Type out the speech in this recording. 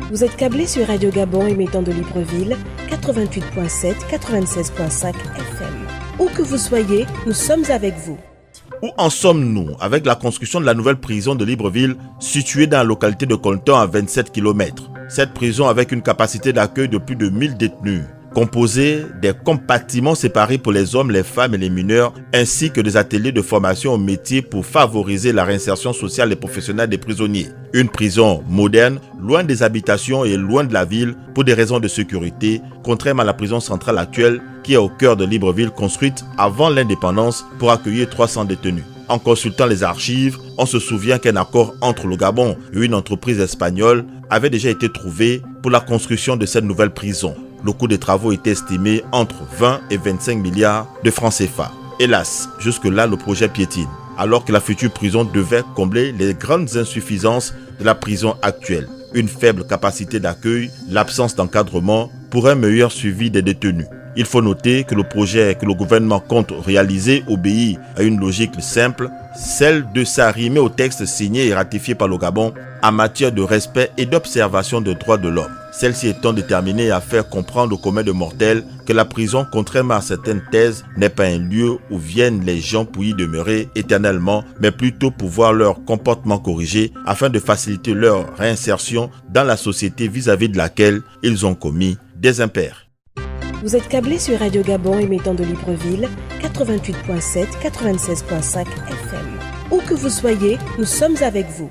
Vous êtes câblé sur Radio Gabon émettant de Libreville, 88.7, 96.5 FM. Où que vous soyez, nous sommes avec vous. Où en sommes-nous avec la construction de la nouvelle prison de Libreville située dans la localité de Colton à 27 km? Cette prison avec une capacité d'accueil de plus de 1000 détenus, composée des compartiments séparés pour les hommes, les femmes et les mineurs, ainsi que des ateliers de formation au métier pour favoriser la réinsertion sociale et professionnelle des prisonniers. Une prison moderne, loin des habitations et loin de la ville pour des raisons de sécurité, contrairement à la prison centrale actuelle qui est au cœur de Libreville, construite avant l'indépendance pour accueillir 300 détenus. En consultant les archives, on se souvient qu'un accord entre le Gabon et une entreprise espagnole avait déjà été trouvé pour la construction de cette nouvelle prison. Le coût des travaux était estimé entre 20 et 25 milliards de francs CFA. Hélas, jusque-là, le projet piétine, alors que la future prison devait combler les grandes insuffisances de la prison actuelle. Une faible capacité d'accueil, l'absence d'encadrement pour un meilleur suivi des détenus. Il faut noter que le projet que le gouvernement compte réaliser obéit à une logique simple, celle de s'arrimer au texte signé et ratifié par le Gabon en matière de respect et d'observation des droits de l'homme. Celle-ci étant déterminée à faire comprendre au commun de mortels que la prison, contrairement à certaines thèses, n'est pas un lieu où viennent les gens pour y demeurer éternellement, mais plutôt pour voir leur comportement corrigé afin de faciliter leur réinsertion dans la société vis-à-vis de laquelle ils ont commis des impairs. Vous êtes câblé sur Radio Gabon émettant de Libreville, 88.7, 96.5 FM. Où que vous soyez, nous sommes avec vous.